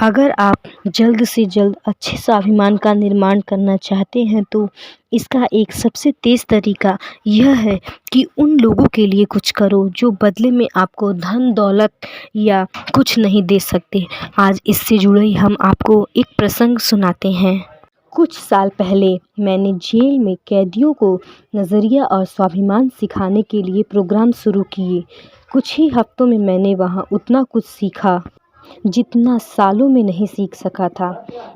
अगर आप जल्द से जल्द अच्छे स्वाभिमान का निर्माण करना चाहते हैं तो इसका एक सबसे तेज़ तरीका यह है कि उन लोगों के लिए कुछ करो जो बदले में आपको धन दौलत या कुछ नहीं दे सकते। आज इससे जुड़े ही हम आपको एक प्रसंग सुनाते हैं। कुछ साल पहले मैंने जेल में कैदियों को नज़रिया और स्वाभिमान सिखाने के लिए प्रोग्राम शुरू किए। कुछ ही हफ्तों में मैंने वहाँ उतना कुछ सीखा जितना सालों में नहीं सीख सका था।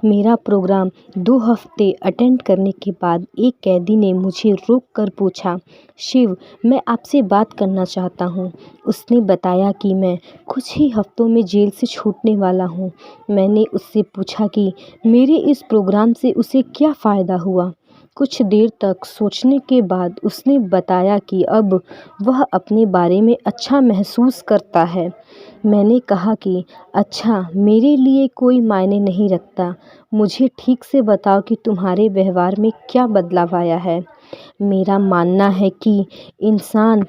मेरा प्रोग्राम 2 हफ्ते अटेंड करने के बाद एक कैदी ने मुझे रोक कर पूछा, शिव, मैं आपसे बात करना चाहता हूँ। उसने बताया कि मैं कुछ ही हफ्तों में जेल से छूटने वाला हूँ। मैंने उससे पूछा कि मेरे इस प्रोग्राम से उसे क्या फ़ायदा हुआ। कुछ देर तक सोचने के बाद उसने बताया कि अब वह अपने बारे में अच्छा महसूस करता है। मैंने कहा कि अच्छा, मेरे लिए कोई मायने नहीं रखता। मुझे ठीक से बताओ कि तुम्हारे व्यवहार में क्या बदलाव आया है। मेरा मानना है कि इंसान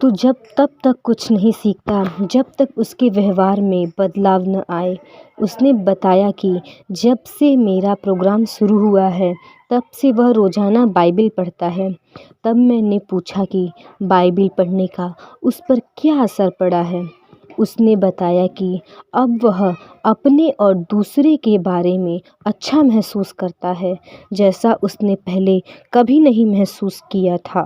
तो जब तब तक कुछ नहीं सीखता जब तक उसके व्यवहार में बदलाव न आए। उसने बताया कि जब से मेरा प्रोग्राम शुरू हुआ है तब से वह रोज़ाना बाइबिल पढ़ता है। तब मैंने पूछा कि बाइबिल पढ़ने का उस पर क्या असर पड़ा है। उसने बताया कि अब वह अपने और दूसरे के बारे में अच्छा महसूस करता है, जैसा उसने पहले कभी नहीं महसूस किया था।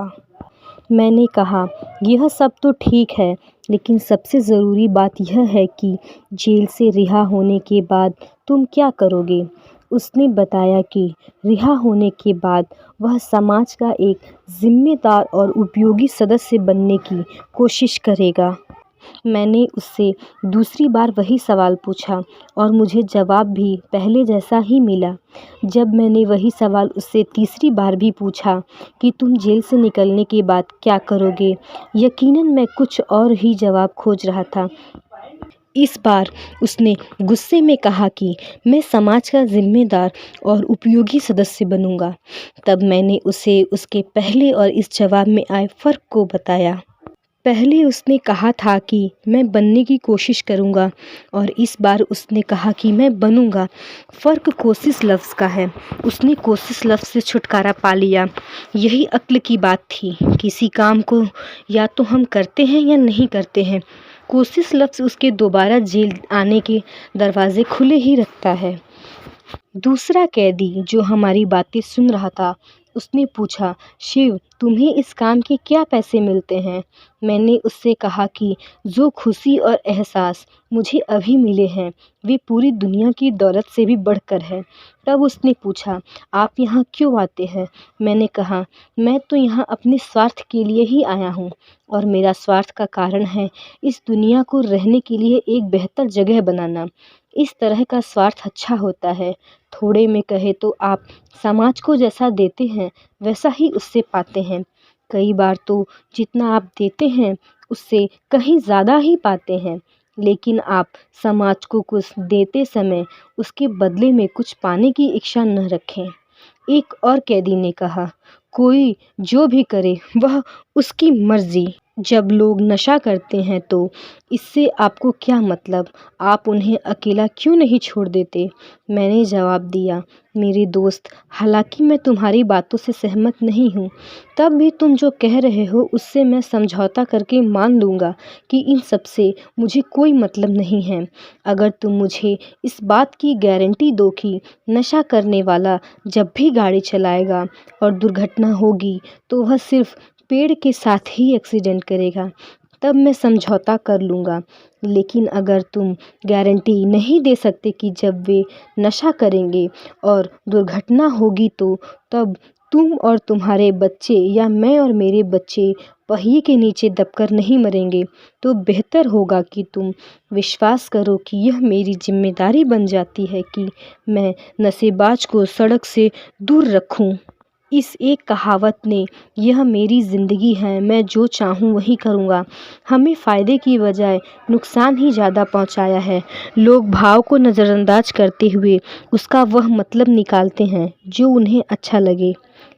मैंने कहा, यह सब तो ठीक है, लेकिन सबसे ज़रूरी बात यह है कि जेल से रिहा होने के बाद तुम क्या करोगे। उसने बताया कि रिहा होने के बाद वह समाज का एक जिम्मेदार और उपयोगी सदस्य बनने की कोशिश करेगा। मैंने उससे दूसरी बार वही सवाल पूछा और मुझे जवाब भी पहले जैसा ही मिला। जब मैंने वही सवाल उससे तीसरी बार भी पूछा कि तुम जेल से निकलने के बाद क्या करोगे, यकीनन मैं कुछ और ही जवाब खोज रहा था। इस बार उसने गुस्से में कहा कि मैं समाज का जिम्मेदार और उपयोगी सदस्य बनूंगा। तब मैंने उसे उसके पहले और इस जवाब में आए फ़र्क को बताया। पहले उसने कहा था कि मैं बनने की कोशिश करूंगा और इस बार उसने कहा कि मैं बनूंगा। फ़र्क कोशिश लफ्ज़ का है। उसने कोशिश लफ्ज़ से छुटकारा पा लिया। यही अक्ल की बात थी। किसी काम को या तो हम करते हैं या नहीं करते हैं। कोशिश लफ्ज़ उसके दोबारा जेल आने के दरवाजे खुले ही रखता है। दूसरा कैदी जो हमारी बातें सुन रहा था, उसने पूछा, शिव, तुम्हें इस काम के क्या पैसे मिलते हैं। मैंने उससे कहा कि जो खुशी और एहसास मुझे अभी मिले हैं वे पूरी दुनिया की दौलत से भी बढ़कर है। तब उसने पूछा, आप यहाँ क्यों आते हैं। मैंने कहा, मैं तो यहाँ अपने स्वार्थ के लिए ही आया हूँ और मेरा स्वार्थ का कारण है इस दुनिया को रहने के लिए एक बेहतर जगह बनाना। इस तरह का स्वार्थ अच्छा होता है। थोड़े में कहे तो आप समाज को जैसा देते हैं वैसा ही उससे पाते हैं। कई बार तो जितना आप देते हैं उससे कहीं ज़्यादा ही पाते हैं। लेकिन आप समाज को कुछ देते समय उसके बदले में कुछ पाने की इच्छा न रखें। एक और कैदी ने कहा, कोई जो भी करे वह उसकी मर्जी। जब लोग नशा करते हैं तो इससे आपको क्या मतलब, आप उन्हें अकेला क्यों नहीं छोड़ देते। मैंने जवाब दिया, मेरे दोस्त, हालांकि मैं तुम्हारी बातों से सहमत नहीं हूँ, तब भी तुम जो कह रहे हो उससे मैं समझौता करके मान लूँगा कि इन सब से मुझे कोई मतलब नहीं है। अगर तुम मुझे इस बात की गारंटी दो कि नशा करने वाला जब भी गाड़ी चलाएगा और दुर्घटना होगी तो वह सिर्फ पेड़ के साथ ही एक्सीडेंट करेगा, तब मैं समझौता कर लूँगा। लेकिन अगर तुम गारंटी नहीं दे सकते कि जब वे नशा करेंगे और दुर्घटना होगी तो तब तुम और तुम्हारे बच्चे या मैं और मेरे बच्चे पहिए के नीचे दबकर नहीं मरेंगे, तो बेहतर होगा कि तुम विश्वास करो कि यह मेरी जिम्मेदारी बन जाती है कि मैं नशेबाज को सड़क से दूर रखूं। इस एक कहावत ने यह मेरी ज़िंदगी है, मैं जो चाहूँ वही करूँगा, हमें फ़ायदे की बजाय नुकसान ही ज़्यादा पहुँचाया है। लोग भाव को नज़रअंदाज करते हुए उसका वह मतलब निकालते हैं जो उन्हें अच्छा लगे।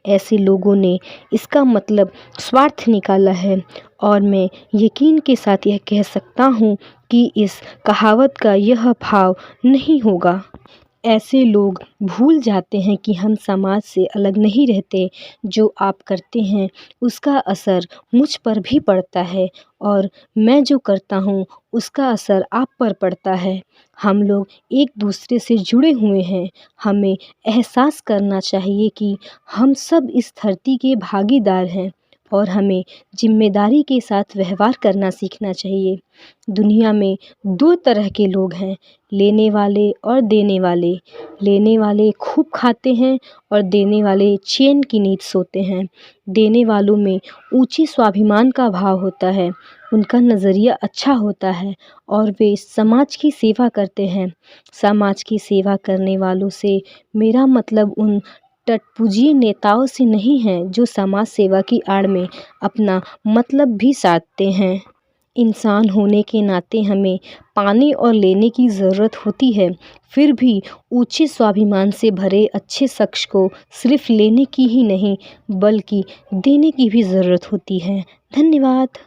ऐसे लोगों ने इसका मतलब स्वार्थ निकाला है और मैं यकीन के साथ यह कह सकता हूँ कि इस कहावत का यह भाव नहीं होगा। ऐसे लोग भूल जाते हैं कि हम समाज से अलग नहीं रहते। जो आप करते हैं उसका असर मुझ पर भी पड़ता है और मैं जो करता हूँ उसका असर आप पर पड़ता है। हम लोग एक दूसरे से जुड़े हुए हैं। हमें एहसास करना चाहिए कि हम सब इस धरती के भागीदार हैं और हमें ज़िम्मेदारी के साथ व्यवहार करना सीखना चाहिए। दुनिया में 2 तरह के लोग हैं, लेने वाले और देने वाले। लेने वाले खूब खाते हैं और देने वाले चैन की नींद सोते हैं। देने वालों में ऊँची स्वाभिमान का भाव होता है, उनका नज़रिया अच्छा होता है और वे समाज की सेवा करते हैं। समाज की सेवा करने वालों से मेरा मतलब उन टटपुजी नेताओं से नहीं है जो समाज सेवा की आड़ में अपना मतलब भी साधते हैं। इंसान होने के नाते हमें पाने और लेने की ज़रूरत होती है, फिर भी ऊँचे स्वाभिमान से भरे अच्छे शख्स को सिर्फ़ लेने की ही नहीं बल्कि देने की भी ज़रूरत होती है। धन्यवाद।